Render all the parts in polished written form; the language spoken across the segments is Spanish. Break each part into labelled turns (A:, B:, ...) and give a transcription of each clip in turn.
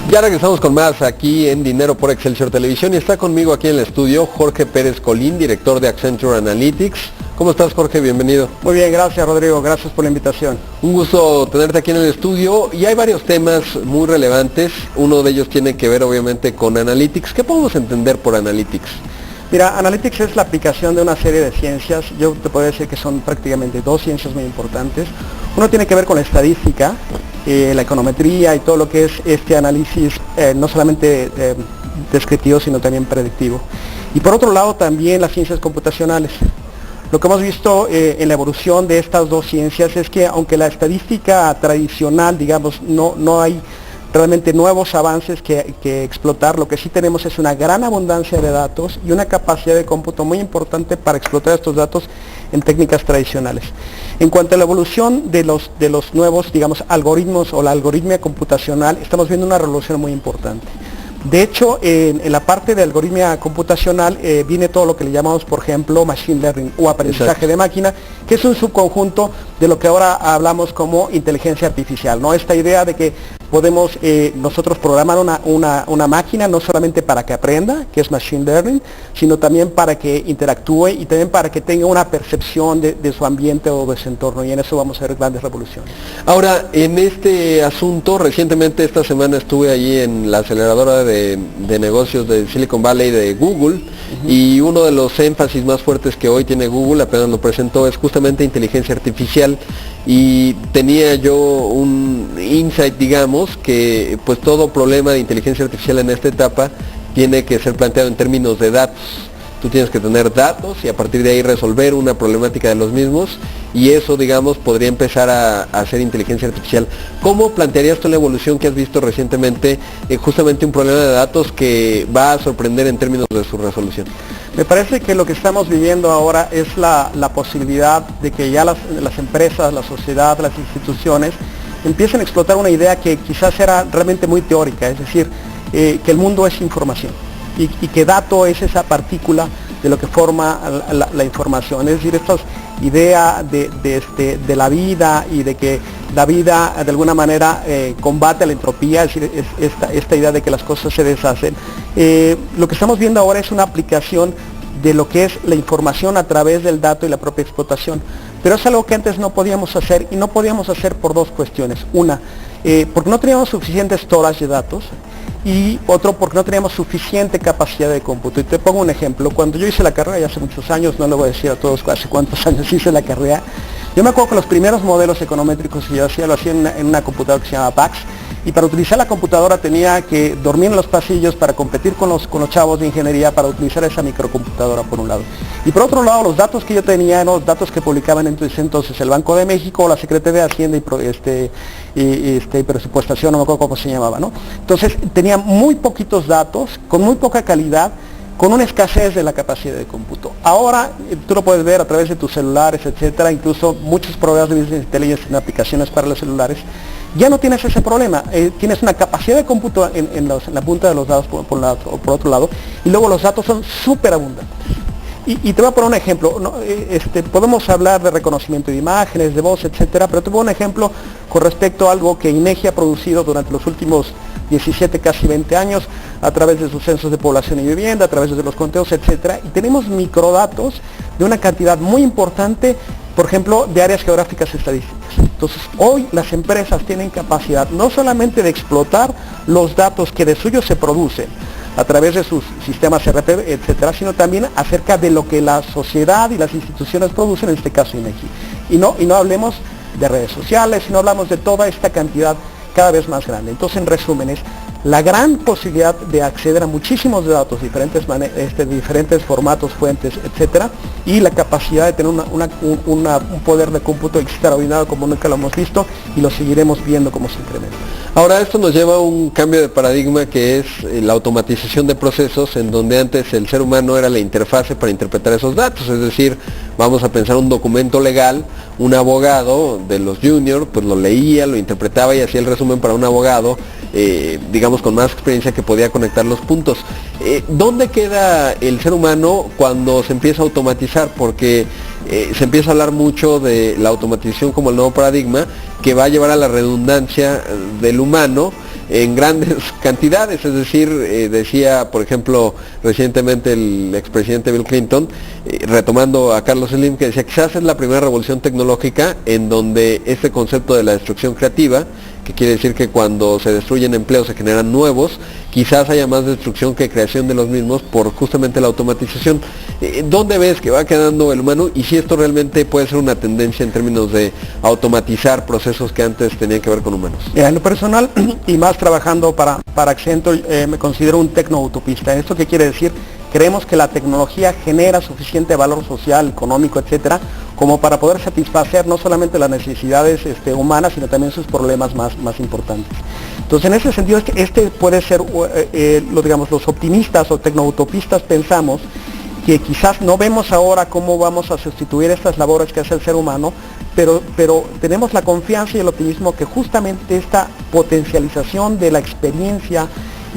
A: Ya regresamos con más aquí en Dinero por Excelsior Televisión y está conmigo aquí en el estudio Jorge Pérez Colín, director de Accenture Analytics. ¿Cómo estás, Jorge? Bienvenido.
B: Muy bien, gracias, Rodrigo. Gracias por la invitación.
A: Un gusto tenerte aquí en el estudio y hay varios temas muy relevantes. Uno de ellos tiene que ver obviamente con Analytics. ¿Qué podemos entender por Analytics?
B: Mira, Analytics es la aplicación de una serie de ciencias. Yo te puedo decir que son prácticamente dos ciencias muy importantes. Uno tiene que ver con la estadística, la econometría y todo lo que es este análisis, no solamente descriptivo, sino también predictivo. Y por otro lado también las ciencias computacionales. Lo que hemos visto en la evolución de estas dos ciencias es que aunque la estadística tradicional, digamos, no hay realmente nuevos avances que explotar, lo que sí tenemos es una gran abundancia de datos y una capacidad de cómputo muy importante para explotar estos datos en técnicas tradicionales. En cuanto a la evolución de los nuevos, digamos, algoritmos o la algoritmia computacional, estamos viendo una revolución muy importante. De hecho, en la parte de algoritmia computacional viene todo lo que le llamamos, por ejemplo, machine learning o aprendizaje de máquina, que es un subconjunto de lo que ahora hablamos como inteligencia artificial, ¿no? Esta idea de que podemos nosotros programar una máquina no solamente para que aprenda, que es machine learning, sino también para que interactúe y también para que tenga una percepción de su ambiente o de su entorno, y en eso vamos a ver grandes revoluciones.
A: Ahora, en este asunto, recientemente esta semana estuve allí en la aceleradora de negocios de Silicon Valley de Google, y uno de los énfasis más fuertes que hoy tiene Google, apenas lo presentó, es justamente inteligencia artificial, y tenía yo un insight, digamos, que pues todo problema de inteligencia artificial en esta etapa tiene que ser planteado en términos de datos. Tú tienes que tener datos y a partir de ahí resolver una problemática de los mismos, y eso, digamos, podría empezar a hacer inteligencia artificial. ¿Cómo plantearías tú la evolución que has visto recientemente, justamente un problema de datos que va a sorprender en términos de su resolución?
B: Me parece que lo que estamos viviendo ahora es la posibilidad de que ya las empresas, la sociedad, las instituciones empiecen a explotar una idea que quizás era realmente muy teórica, es decir, que el mundo es información y que dato es esa partícula de lo que forma la información. Es decir, esta idea de la vida y de que la vida de alguna manera combate a la entropía, es decir, esta idea de que las cosas se deshacen. Lo que estamos viendo ahora es una aplicación de lo que es la información a través del dato y la propia explotación. Pero es algo que antes no podíamos hacer, y no podíamos hacer por dos cuestiones. Una, porque no teníamos suficientes storage de datos, y otro, porque no teníamos suficiente capacidad de cómputo. Y te pongo un ejemplo. Cuando yo hice la carrera, ya hace muchos años, no le voy a decir a todos hace cuántos años hice la carrera, yo me acuerdo que los primeros modelos econométricos que yo hacía, lo hacía en una computadora que se llama PAX, y para utilizar la computadora tenía que dormir en los pasillos para competir con los chavos de ingeniería para utilizar esa microcomputadora, por un lado. Y por otro lado, los datos que yo tenía eran los datos que publicaban entonces el Banco de México, la Secretaría de Hacienda y Presupuestación, no me acuerdo cómo se llamaba, ¿no? Entonces tenía muy poquitos datos, con muy poca calidad, con una escasez de la capacidad de cómputo. Ahora tú lo puedes ver a través de tus celulares, etcétera, incluso muchos proveedores de business intelligence en aplicaciones para los celulares. Ya no tienes ese problema, tienes una capacidad de cómputo en la punta de los datos por otro lado, y luego los datos son súper abundantes. Y te voy a poner un ejemplo, ¿no? Podemos hablar de reconocimiento de imágenes, de voz, etcétera, pero te pongo un ejemplo con respecto a algo que INEGI ha producido durante los últimos 17, casi 20 años, a través de sus censos de población y vivienda, a través de los conteos, etcétera, y tenemos microdatos de una cantidad muy importante, por ejemplo, de áreas geográficas estadísticas. Entonces, hoy las empresas tienen capacidad no solamente de explotar los datos que de suyo se producen a través de sus sistemas RP, etcétera, sino también acerca de lo que la sociedad y las instituciones producen, en este caso INEGI. Y no hablemos de redes sociales, sino hablamos de toda esta cantidad cada vez más grande. Entonces, en resumen, es la gran posibilidad de acceder a muchísimos datos, diferentes formatos, fuentes, etcétera, y la capacidad de tener un poder de cómputo extraordinario como nunca lo hemos visto, y lo seguiremos viendo como se incrementa.
A: Ahora, esto nos lleva a un cambio de paradigma, que es la automatización de procesos, en donde antes el ser humano era la interfase para interpretar esos datos. Es decir, vamos a pensar un documento legal, un abogado de los juniors pues lo leía, lo interpretaba y hacía el resumen para un abogado, digamos con más experiencia, que podía conectar los puntos. ¿Dónde queda el ser humano cuando se empieza a automatizar? Porque se empieza a hablar mucho de la automatización como el nuevo paradigma, que va a llevar a la redundancia del humano, en grandes cantidades, es decir, decía, por ejemplo, recientemente el expresidente Bill Clinton, retomando a Carlos Slim, que decía, quizás es la primera revolución tecnológica en donde este concepto de la destrucción creativa, que quiere decir que cuando se destruyen empleos se generan nuevos, quizás haya más destrucción que creación de los mismos por justamente la automatización. ¿Dónde ves que va quedando el humano y si esto realmente puede ser una tendencia en términos de automatizar procesos que antes tenían que ver con humanos?
B: En lo personal, y más trabajando para Accenture, me considero un tecnoutopista. ¿Esto qué quiere decir? Creemos que la tecnología genera suficiente valor social, económico, etcétera, como para poder satisfacer no solamente las necesidades humanas, sino también sus problemas más importantes. Entonces, en ese sentido, es que este puede ser, los optimistas o tecnoutopistas pensamos que quizás no vemos ahora cómo vamos a sustituir estas labores que hace el ser humano, pero tenemos la confianza y el optimismo que justamente esta potencialización de la experiencia,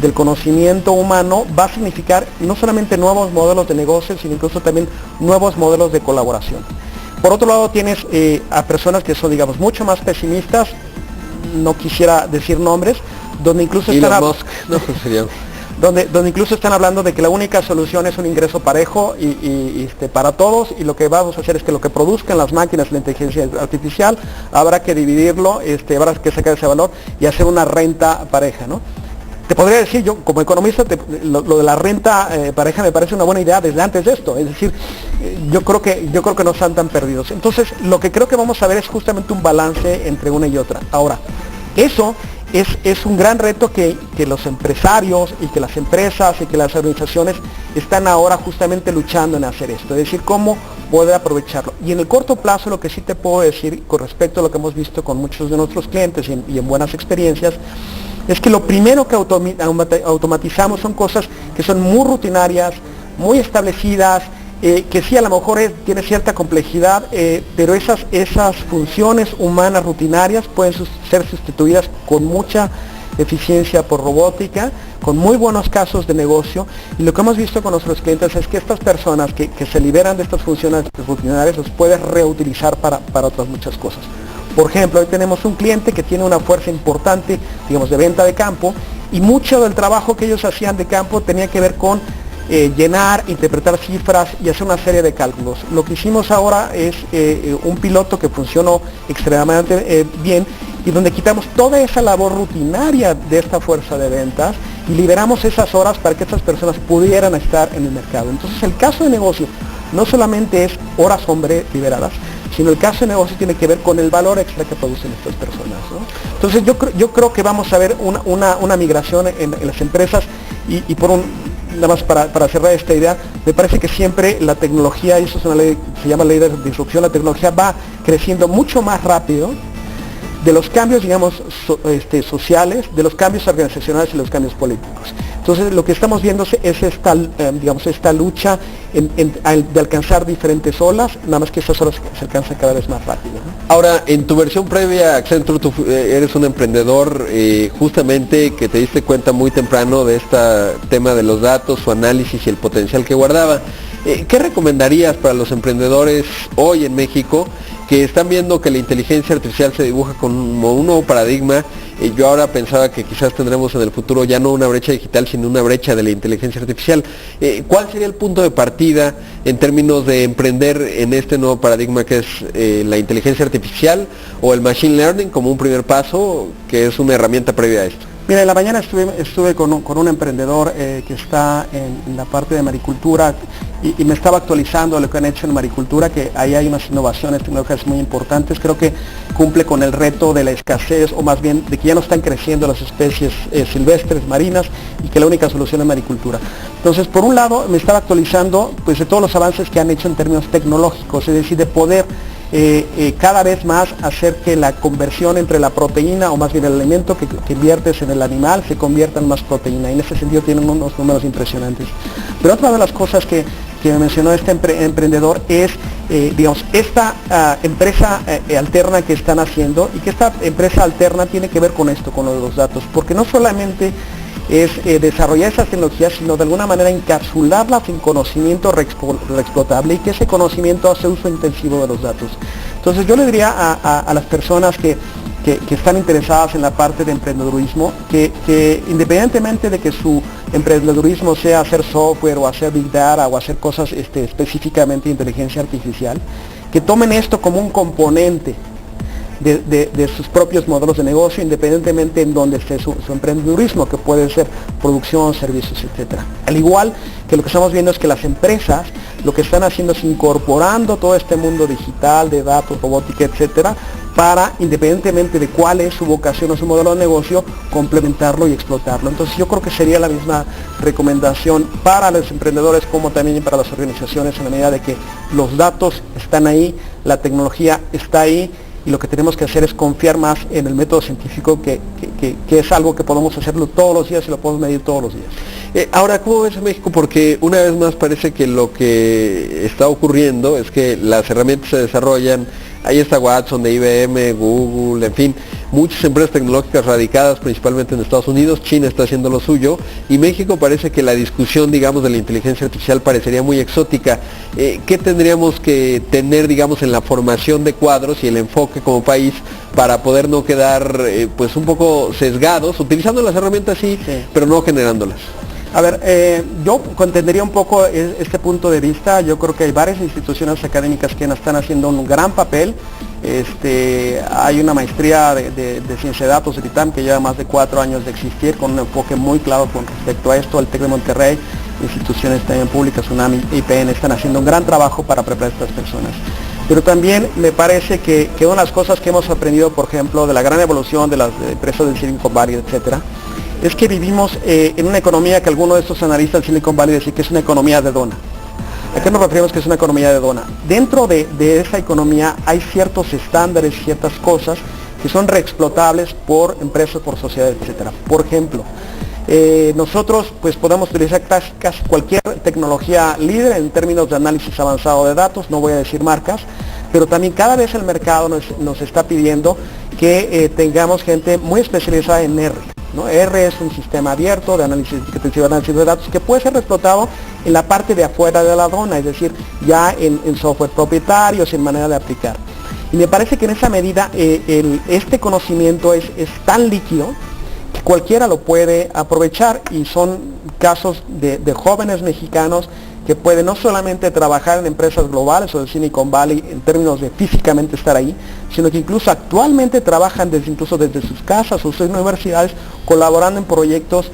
B: del conocimiento humano, va a significar no solamente nuevos modelos de negocio, sino incluso también nuevos modelos de colaboración. Por otro lado, tienes a personas que son, digamos, mucho más pesimistas, no quisiera decir nombres, donde incluso donde incluso están hablando de que la única solución es un ingreso parejo para todos, y lo que vamos a hacer es que lo que produzcan las máquinas, la inteligencia artificial, habrá que dividirlo, habrá que sacar ese valor y hacer una renta pareja, ¿no? Te podría decir, yo como economista, lo de la renta pareja me parece una buena idea desde antes de esto, es decir, yo creo que no están tan perdidos. Entonces, lo que creo que vamos a ver es justamente un balance entre una y otra. Ahora, eso es un gran reto que los empresarios y que las empresas y que las organizaciones están ahora justamente luchando en hacer esto, es decir, cómo poder aprovecharlo. Y en el corto plazo, lo que sí te puedo decir con respecto a lo que hemos visto con muchos de nuestros clientes y en buenas experiencias, es que lo primero que automatizamos son cosas que son muy rutinarias, muy establecidas, que sí a lo mejor tiene cierta complejidad, pero esas funciones humanas rutinarias pueden ser sustituidas con mucha eficiencia por robótica, con muy buenos casos de negocio, y lo que hemos visto con nuestros clientes es que estas personas que se liberan de estas funciones rutinarias los puedes reutilizar para otras muchas cosas. Por ejemplo, hoy tenemos un cliente que tiene una fuerza importante, digamos, de venta de campo, y mucho del trabajo que ellos hacían de campo tenía que ver con llenar, interpretar cifras y hacer una serie de cálculos. Lo que hicimos ahora es un piloto que funcionó extremadamente bien, y donde quitamos toda esa labor rutinaria de esta fuerza de ventas y liberamos esas horas para que estas personas pudieran estar en el mercado. Entonces, el caso de negocio no solamente es horas hombre liberadas, sino el caso de negocio tiene que ver con el valor extra que producen estas personas, ¿no? Entonces yo creo que vamos a ver una migración en las empresas, y nada más para cerrar esta idea, me parece que siempre la tecnología, y eso es una ley, se llama ley de disrupción, la tecnología va creciendo mucho más rápido de los cambios, digamos, sociales, de los cambios organizacionales y los cambios políticos. Entonces, lo que estamos viendo es esta lucha de alcanzar diferentes olas, nada más que esas olas se alcanzan cada vez más rápido, ¿no?
A: Ahora, en tu versión previa, Accenture, tú eres un emprendedor justamente que te diste cuenta muy temprano de este tema de los datos, su análisis y el potencial que guardaba. ¿Qué recomendarías para los emprendedores hoy en México que están viendo que la inteligencia artificial se dibuja como un nuevo paradigma? Yo ahora pensaba que quizás tendremos en el futuro ya no una brecha digital, sino una brecha de la inteligencia artificial. ¿Cuál sería el punto de partida en términos de emprender en este nuevo paradigma que es la inteligencia artificial o el machine learning como un primer paso, que es una herramienta previa a esto?
B: Mira, en la mañana estuve con un emprendedor que está en la parte de maricultura, y me estaba actualizando lo que han hecho en maricultura, que ahí hay unas innovaciones tecnológicas muy importantes. Creo que cumple con el reto de la escasez, o más bien de que ya no están creciendo las especies silvestres, marinas, y que la única solución es maricultura. Entonces, por un lado, me estaba actualizando pues de todos los avances que han hecho en términos tecnológicos, es decir, de poder cada vez más hacer que la conversión entre la proteína, o más bien el alimento que inviertes en el animal, se convierta en más proteína, y en ese sentido tienen unos números impresionantes. Pero otra de las cosas que me mencionó este emprendedor es, digamos, esta empresa alterna que están haciendo, y que esta empresa alterna tiene que ver con esto, con lo de los datos, porque no solamente es desarrollar esas tecnologías, sino de alguna manera encapsularlas en conocimiento reexplotable, y que ese conocimiento hace uso intensivo de los datos. Entonces yo le diría a las personas que que están interesadas en la parte de emprendedurismo, que independientemente de que su emprendedurismo sea hacer software o hacer big data o hacer cosas específicamente de inteligencia artificial, que tomen esto como un componente de sus propios modelos de negocio, independientemente en donde esté su emprendedurismo, que puede ser producción, servicios, etcétera. Al igual que lo que estamos viendo es que las empresas lo que están haciendo es incorporando todo este mundo digital, de datos, robótica, etcétera, para, independientemente de cuál es su vocación o su modelo de negocio, complementarlo y explotarlo. Entonces yo creo que sería la misma recomendación para los emprendedores como también para las organizaciones, en la medida de que los datos están ahí, la tecnología está ahí, y lo que tenemos que hacer es confiar más en el método científico, que es algo que podemos hacerlo todos los días y lo podemos medir todos los días.
A: Ahora, ¿cómo ves en México? Porque una vez más parece que lo que está ocurriendo es que las herramientas se desarrollan, ahí está Watson de IBM, Google, en fin, muchas empresas tecnológicas radicadas principalmente en Estados Unidos. China está haciendo lo suyo, y México parece que la discusión, digamos, de la inteligencia artificial parecería muy exótica. ¿Qué tendríamos que tener, digamos, en la formación de cuadros y el enfoque como país para poder no quedar pues un poco sesgados, utilizando las herramientas sí, pero no generándolas?
B: A ver, yo contendería un poco este punto de vista. Yo creo que hay varias instituciones académicas que están haciendo un gran papel. Hay una maestría de ciencia de datos, el ITAM, que lleva más de 4 años de existir, con un enfoque muy claro con respecto a esto. El TEC de Monterrey, instituciones también públicas, UNAM y IPN, están haciendo un gran trabajo para preparar a estas personas. Pero también me parece que una de las cosas que hemos aprendido, por ejemplo, de la gran evolución de las empresas del Silicon Valley, etcétera, es que vivimos en una economía que algunos de estos analistas del Silicon Valley dicen que es una economía de dona. ¿A qué nos referimos que es una economía de dona? Dentro de esa economía hay ciertos estándares, ciertas cosas que son reexplotables por empresas, por sociedades, etcétera. Por ejemplo, nosotros pues podemos utilizar casi cualquier tecnología líder en términos de análisis avanzado de datos, no voy a decir marcas, pero también cada vez el mercado nos está pidiendo que tengamos gente muy especializada en R. ¿no? R es un sistema abierto de análisis de datos que puede ser explotado en la parte de afuera de la dona, es decir, ya en software propietario, sin manera de aplicar. Y me parece que en esa medida este conocimiento es tan líquido que cualquiera lo puede aprovechar, y son casos de jóvenes mexicanos que pueden no solamente trabajar en empresas globales o del Silicon Valley en términos de físicamente estar ahí, sino que incluso actualmente trabajan incluso desde sus casas o sus universidades, colaborando en proyectos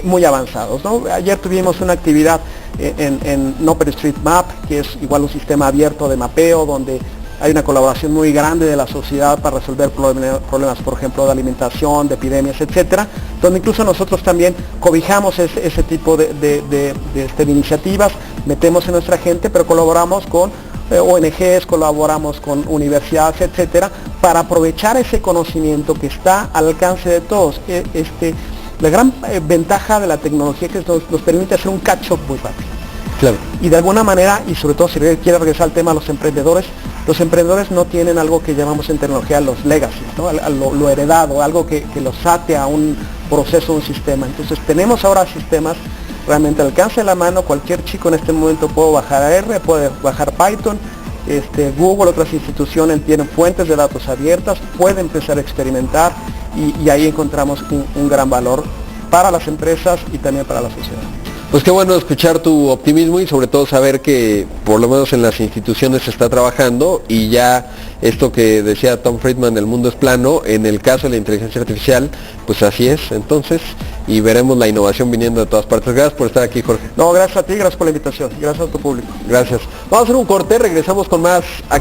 B: muy avanzados, ¿no? Ayer tuvimos una actividad en OpenStreetMap, que es igual un sistema abierto de mapeo, donde hay una colaboración muy grande de la sociedad para resolver problemas, por ejemplo, de alimentación, de epidemias, etcétera, donde incluso nosotros también cobijamos ese tipo de iniciativas, metemos en nuestra gente, pero colaboramos con ONGs, colaboramos con universidades, etcétera, para aprovechar ese conocimiento que está al alcance de todos. La gran ventaja de la tecnología es que nos permite hacer un catch-up muy rápido.
A: Claro.
B: Y de alguna manera, y sobre todo si quiere regresar al tema de los emprendedores no tienen algo que llamamos en tecnología los legacies, ¿no? lo heredado, algo que los ate a un proceso, un sistema. Entonces tenemos ahora sistemas realmente al alcance de la mano. Cualquier chico en este momento puede bajar R, puede bajar Python, Google, otras instituciones tienen fuentes de datos abiertas, puede empezar a experimentar, y ahí encontramos un gran valor para las empresas y también para la sociedad.
A: Pues qué bueno escuchar tu optimismo, y sobre todo saber que por lo menos en las instituciones se está trabajando, y ya esto que decía Tom Friedman, el mundo es plano. En el caso de la inteligencia artificial, pues así es entonces, y veremos la innovación viniendo de todas partes. Gracias por estar aquí, Jorge.
B: No, gracias a ti, gracias por la invitación, gracias a tu público.
A: Gracias. Vamos a hacer un corte, regresamos con más aquí.